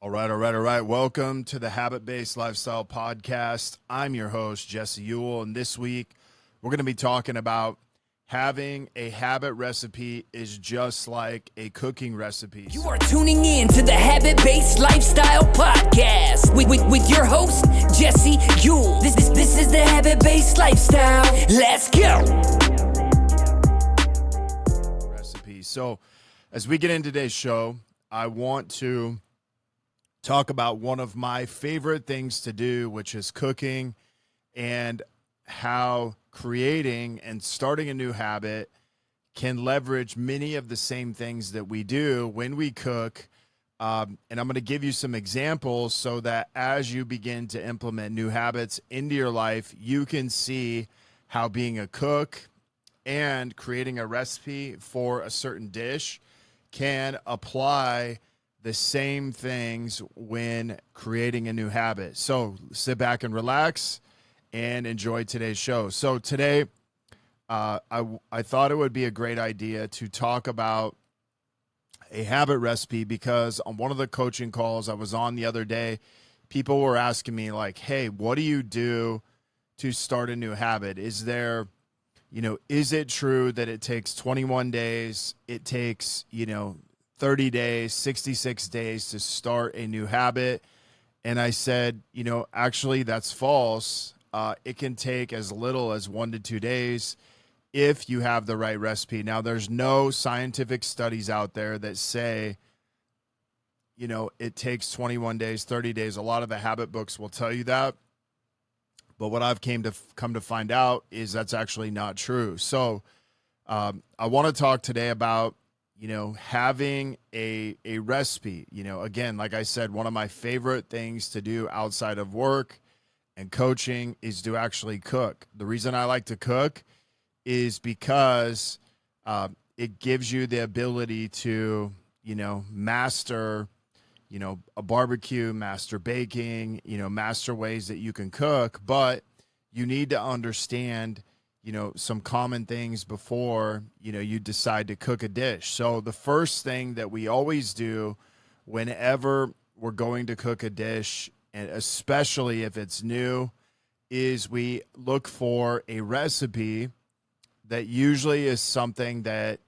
All right. Welcome to the Habit-Based Lifestyle Podcast. I'm your host, Jesse Ewell, and this week we're going to be talking about having a habit recipe is just like a cooking recipe. You are tuning in to the Habit-Based Lifestyle Podcast with your host, Jesse Ewell. This is the Habit-Based Lifestyle. Let's go. Recipe. So as we get into today's show, I want to talk about one of my favorite things to do, which is cooking, and how creating and starting a new habit can leverage many of the same things that we do when we cook. And I'm going to give you some examples so that as you begin to implement new habits into your life, you can see how being a cook and creating a recipe for a certain dish can apply the same things when creating a new habit. So sit back and relax and enjoy today's show. So today, I thought it would be a great idea to talk about a habit recipe because on one of the coaching calls I was on the other day, people were asking me like, hey, what do you do to start a new habit? Is it true that it takes 21 days? It takes, 30 days, 66 days to start a new habit. And I said, actually that's false. It can take as little as 1 to 2 days if you have the right recipe. Now, there's no scientific studies out there that say, it takes 21 days, 30 days. A lot of the habit books will tell you that. But what I've come to find out is that's actually not true. So I want to talk today about having a recipe. Again, like I said, one of my favorite things to do outside of work and coaching is to actually cook. The reason I like to cook is because it gives you the ability to, master, a barbecue, master baking, master ways that you can cook, but you need to understand some common things before, you decide to cook a dish. So the first thing that we always do whenever we're going to cook a dish, and especially if it's new, is we look for a recipe that usually is something that,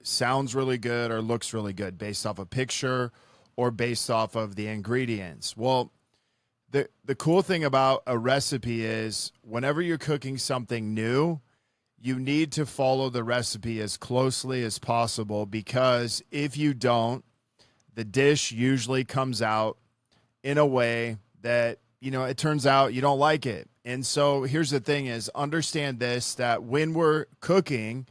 sounds really good or looks really good based off a picture or based off of the ingredients. Well, the cool thing about a recipe is whenever you're cooking something new, you need to follow the recipe as closely as possible, because if you don't, the dish usually comes out in a way that, it turns out you don't like it. And so here's the thing is, understand this, that when we're cooking,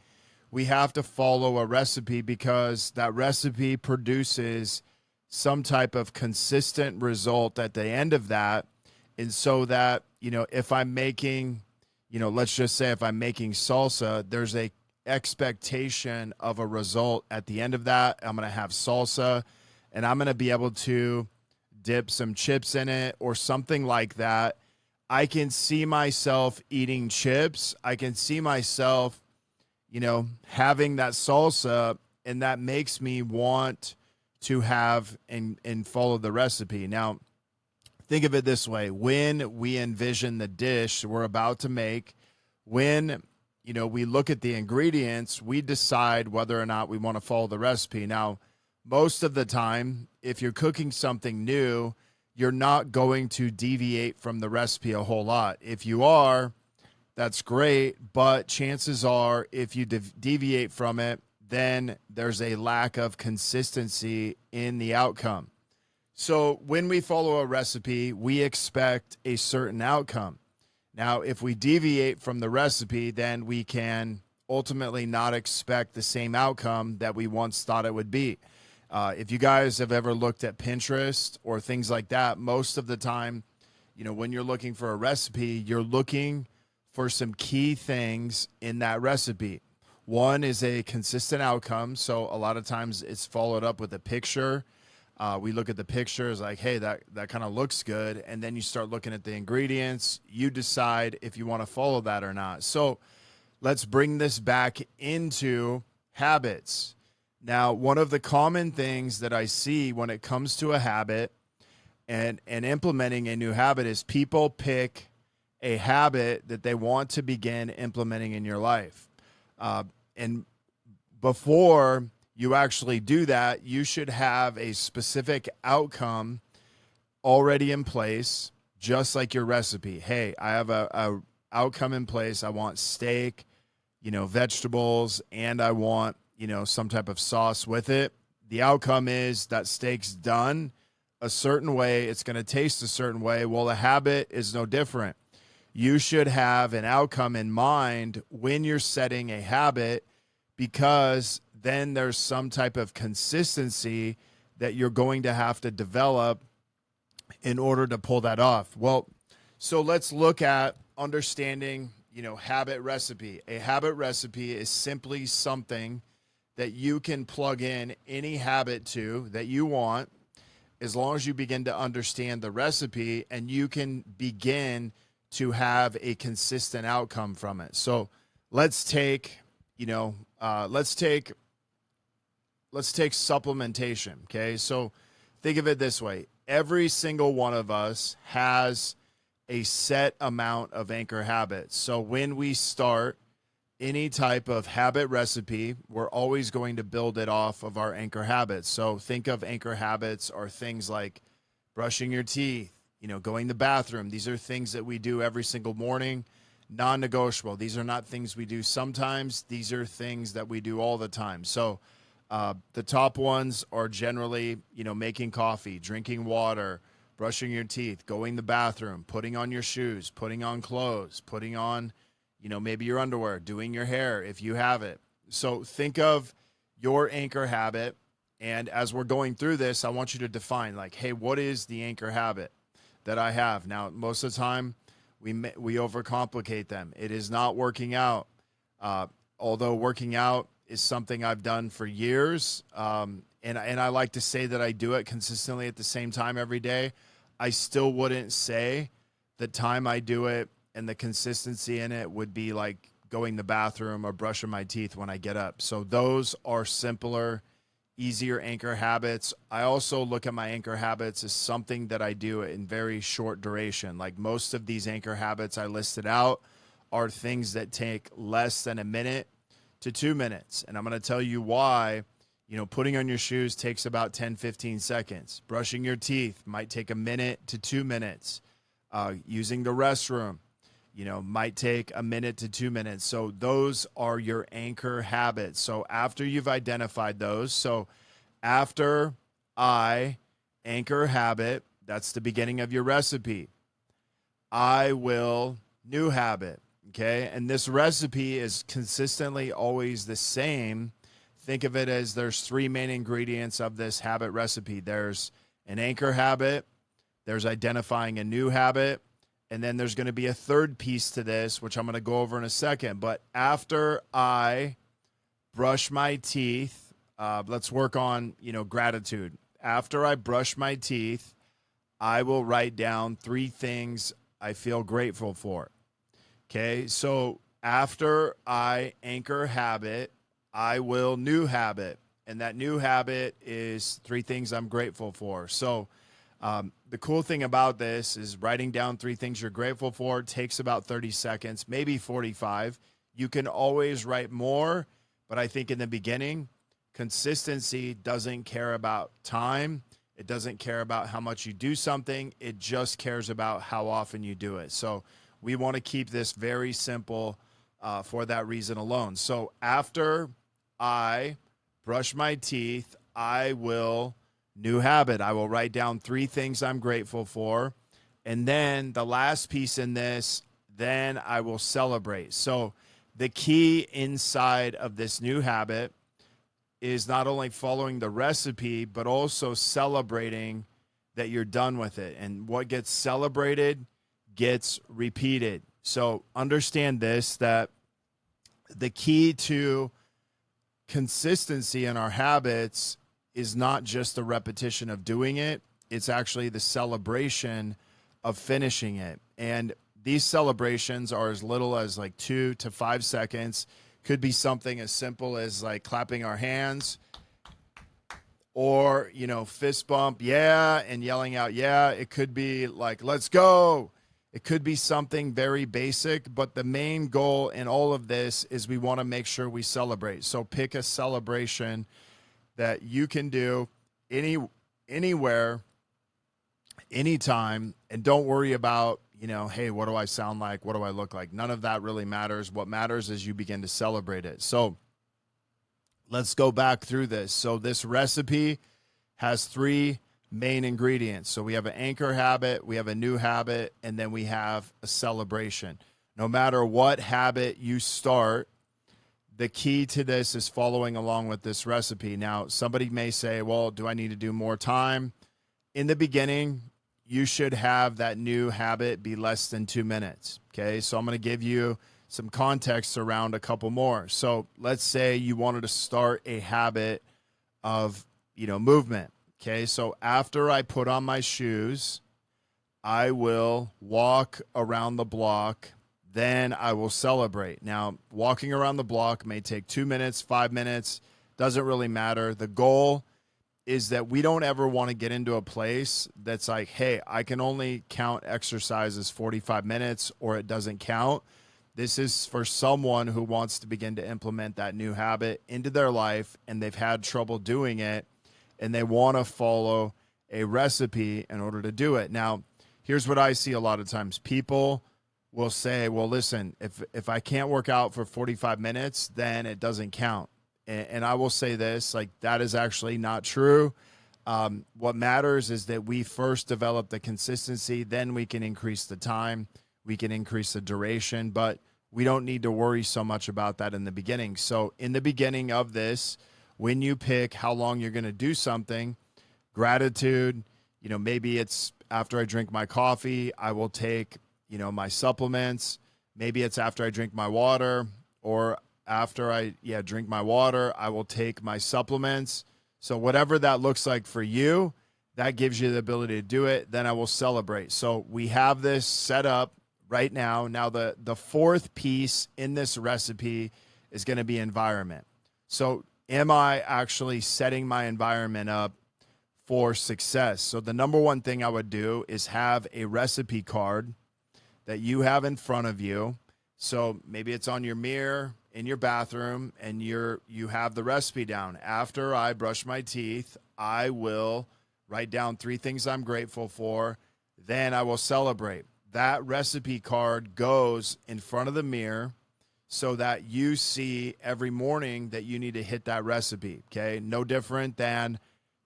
we have to follow a recipe because that recipe produces some type of consistent result at the end of that. And so that, if I'm making, let's just say if I'm making salsa, there's a expectation of a result at the end of that. I'm going to have salsa and I'm going to be able to dip some chips in it or something like that. I can see myself eating chips. I can see myself, having that salsa, and that makes me want to have and follow the recipe. Now, think of it this way. When we envision the dish we're about to make, when, we look at the ingredients, we decide whether or not we want to follow the recipe. Now, most of the time, if you're cooking something new, you're not going to deviate from the recipe a whole lot. If you are, that's great, but chances are if you deviate from it, then there's a lack of consistency in the outcome. So when we follow a recipe, we expect a certain outcome. Now, if we deviate from the recipe, then we can ultimately not expect the same outcome that we once thought it would be. If you guys have ever looked at Pinterest or things like that, most of the time, when you're looking for a recipe, you're looking for some key things in that recipe. One is a consistent outcome. So a lot of times it's followed up with a picture. We look at the pictures like, hey, that kind of looks good. And then you start looking at the ingredients. You decide if you want to follow that or not. So let's bring this back into habits. Now, one of the common things that I see when it comes to a habit and implementing a new habit is people pick a habit that they want to begin implementing in your life. And before you actually do that, you should have a specific outcome already in place, just like your recipe. Hey, I have a outcome in place. I want steak, vegetables, and I want, some type of sauce with it. The outcome is that steak's done a certain way. It's going to taste a certain way. Well, the habit is no different. You should have an outcome in mind when you're setting a habit, because then there's some type of consistency that you're going to have to develop in order to pull that off. Well, so let's look at understanding, habit recipe. A habit recipe is simply something that you can plug in any habit to that you want, as long as you begin to understand the recipe, and you can begin to have a consistent outcome from it. So let's take, let's take supplementation. Okay. So think of it this way. Every single one of us has a set amount of anchor habits. So when we start any type of habit recipe, we're always going to build it off of our anchor habits. So think of anchor habits are things like brushing your teeth, going to the bathroom. These are things that we do every single morning, non-negotiable. These are not things we do sometimes. These are things that we do all the time. So the top ones are generally, making coffee, drinking water, brushing your teeth, going to the bathroom, putting on your shoes, putting on clothes, putting on, maybe your underwear, doing your hair if you have it. So think of your anchor habit. And as we're going through this, I want you to define, like, hey, what is the anchor habit that I have? Now, most of the time we overcomplicate them. It is not working out. Although working out is something I've done for years. And I like to say that I do it consistently at the same time every day. I still wouldn't say the time I do it and the consistency in it would be like going to the bathroom or brushing my teeth when I get up. So those are simpler, easier anchor habits. I also look at my anchor habits as something that I do in very short duration. Like most of these anchor habits I listed out are things that take less than a minute to 2 minutes. And I'm going to tell you why. Putting on your shoes takes about 10, 15 seconds. Brushing your teeth might take a minute to 2 minutes. Using the restroom, might take a minute to 2 minutes. So those are your anchor habits. So after you've identified those, so after I anchor habit, that's the beginning of your recipe. I will new habit. Okay. And this recipe is consistently always the same. Think of it as there's 3 main ingredients of this habit recipe. There's an anchor habit, there's identifying a new habit, and then there's going to be a third piece to this, which I'm going to go over in a second. But after I brush my teeth, let's work on, gratitude. After I brush my teeth, I will write down 3 things I feel grateful for. Okay, so after I anchor habit, I will new habit. And that new habit is 3 things I'm grateful for. So the cool thing about this is writing down 3 things you're grateful for takes about 30 seconds, maybe 45. You can always write more, but I think in the beginning, consistency doesn't care about time. It doesn't care about how much you do something. It just cares about how often you do it. So we want to keep this very simple for that reason alone. So after I brush my teeth, I will new habit. I will write down 3 things I'm grateful for. And then the last piece in this, then I will celebrate. So the key inside of this new habit is not only following the recipe, but also celebrating that you're done with it. And what gets celebrated gets repeated. So understand this, that the key to consistency in our habits is not just the repetition of doing it. It's actually the celebration of finishing it. And these celebrations are as little as like 2 to 5 seconds. Could be something as simple as like clapping our hands, or, fist bump, yeah, and yelling out, yeah. It could be like, let's go. It could be something very basic, but the main goal in all of this is we want to make sure we celebrate. So pick a celebration that you can do anywhere, anytime, and don't worry about, hey, what do I sound like? What do I look like? None of that really matters. What matters is you begin to celebrate it. So let's go back through this. So this recipe has 3 main ingredients. So we have an anchor habit, we have a new habit, and then we have a celebration. No matter what habit you start, the key to this is following along with this recipe. Now, somebody may say, well, do I need to do more time? In the beginning, you should have that new habit be less than 2 minutes. Okay, so I'm going to give you some context around a couple more. So let's say you wanted to start a habit of, movement. Okay, so after I put on my shoes, I will walk around the block. Then I will celebrate. Now, walking around the block may take 2 minutes, 5 minutes, doesn't really matter. The goal is that we don't ever want to get into a place that's like, hey, I can only count exercises 45 minutes or it doesn't count. This is for someone who wants to begin to implement that new habit into their life and they've had trouble doing it and they want to follow a recipe in order to do it. Now, here's what I see a lot of times. People will say, well, listen, if I can't work out for 45 minutes, then it doesn't count. And I will say this, like, that is actually not true. What matters is that we first develop the consistency, then we can increase the time, we can increase the duration, but we don't need to worry so much about that in the beginning. So in the beginning of this, when you pick how long you're going to do something, gratitude, maybe it's after I drink my coffee, I will take, my supplements. Maybe it's after I drink my water, or after I drink my water, I will take my supplements. So whatever that looks like for you, that gives you the ability to do it. Then I will celebrate. So we have this set up right now. Now the 4th piece in this recipe is going to be environment. So am I actually setting my environment up for success? So the number one thing I would do is have a recipe card that you have in front of you. So maybe it's on your mirror in your bathroom and you have the recipe down. After I brush my teeth, I will write down 3 things I'm grateful for. Then I will celebrate. That recipe card goes in front of the mirror so that you see every morning that you need to hit that recipe. Okay. No different than,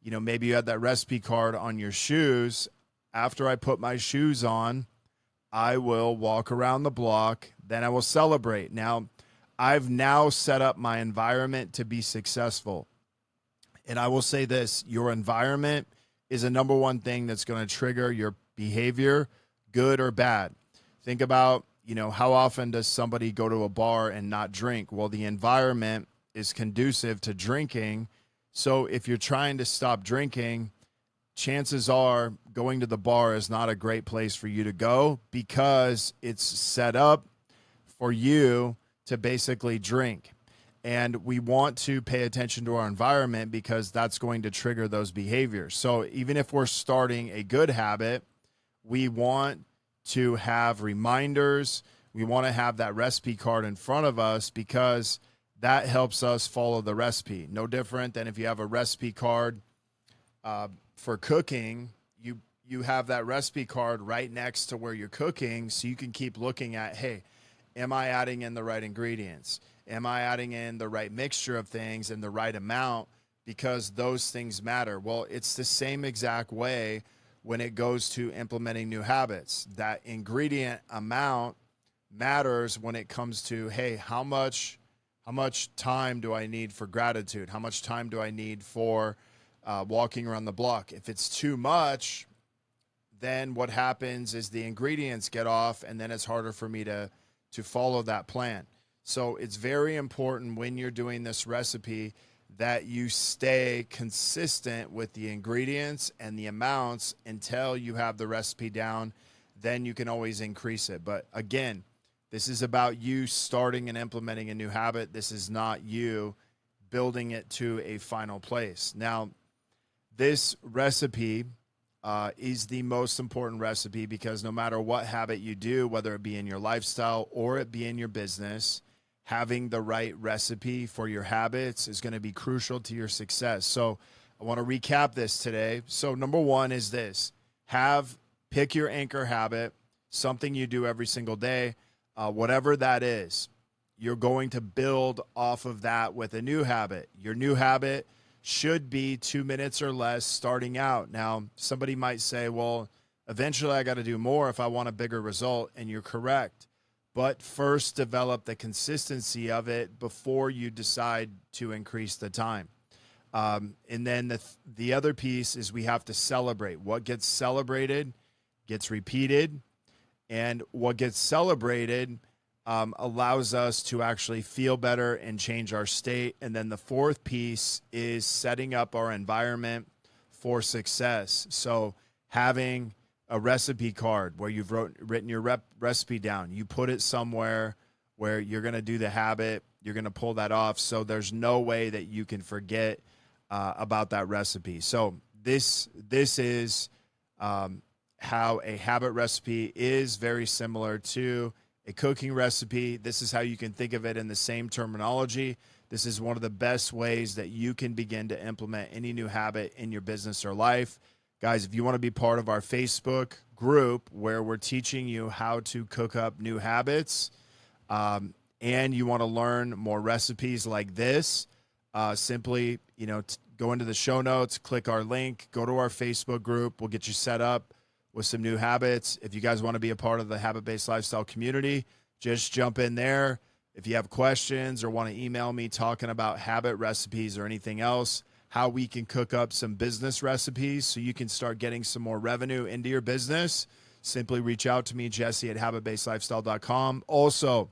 maybe you had that recipe card on your shoes. After I put my shoes on, I will walk around the block. Then I will celebrate. Now, I've now set up my environment to be successful. And I will say this, your environment is a number one thing that's going to trigger your behavior, good or bad. Think about, how often does somebody go to a bar and not drink? Well, the environment is conducive to drinking. So if you're trying to stop drinking, chances are going to the bar is not a great place for you to go because it's set up for you to basically drink. And we want to pay attention to our environment because that's going to trigger those behaviors. So even if we're starting a good habit, we want to have reminders. We want to have that recipe card in front of us because that helps us follow the recipe. No different than if you have a recipe card for cooking, you have that recipe card right next to where you're cooking so you can keep looking at, hey, am I adding in the right ingredients? Am I adding in the right mixture of things and the right amount? Because those things matter. Well, it's the same exact way when it goes to implementing new habits. That ingredient amount matters when it comes to, hey, how much time do I need for gratitude? How much time do I need for walking around the block? If it's too much, then what happens is the ingredients get off and then it's harder for me to follow that plan. So it's very important when you're doing this recipe that you stay consistent with the ingredients and the amounts until you have the recipe down. Then you can always increase it. But again, this is about you starting and implementing a new habit. This is not you building it to a final place. Now, this recipe is the most important recipe because no matter what habit you do, whether it be in your lifestyle or it be in your business, having the right recipe for your habits is going to be crucial to your success. So I want to recap this today. So number one is this: pick your anchor habit, something you do every single day, whatever that is. You're going to build off of that with a new habit. Your new habit should be 2 minutes or less starting out. Now, somebody might say, well, eventually I got to do more if I want a bigger result, and you're correct. But first develop the consistency of it before you decide to increase the time. And then the other piece is we have to celebrate. What gets celebrated gets repeated, and what gets celebrated allows us to actually feel better and change our state. And then the fourth piece is setting up our environment for success. So having a recipe card where you've written your recipe down, you put it somewhere where you're going to do the habit, you're going to pull that off. So there's no way that you can forget about that recipe. So this is how a habit recipe is very similar to a cooking recipe. This is how you can think of it in the same terminology. This is one of the best ways that you can begin to implement any new habit in your business or life. Guys, if you want to be part of our Facebook group where we're teaching you how to cook up new habits, and you want to learn more recipes like this, simply, go into the show notes, click our link, go to our Facebook group. We'll get you set up with some new habits. If you guys want to be a part of the habit-based lifestyle community, just jump in there. If you have questions or want to email me talking about habit recipes or anything else, how we can cook up some business recipes so you can start getting some more revenue into your business, simply reach out to me, Jesse at habitbasedlifestyle.com. Also,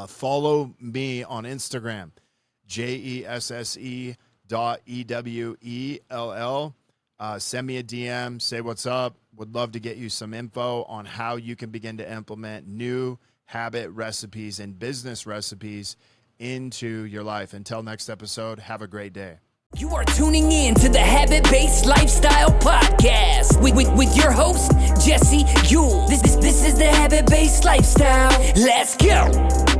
follow me on Instagram, JESSE.EWELL. Send me a DM, say what's up. Would love to get you some info on how you can begin to implement new habit recipes and business recipes into your life. Until next episode, have a great day. You are tuning in to the Habit-Based Lifestyle Podcast with your host, Jesse Ewell. This is the Habit-Based Lifestyle. Let's go.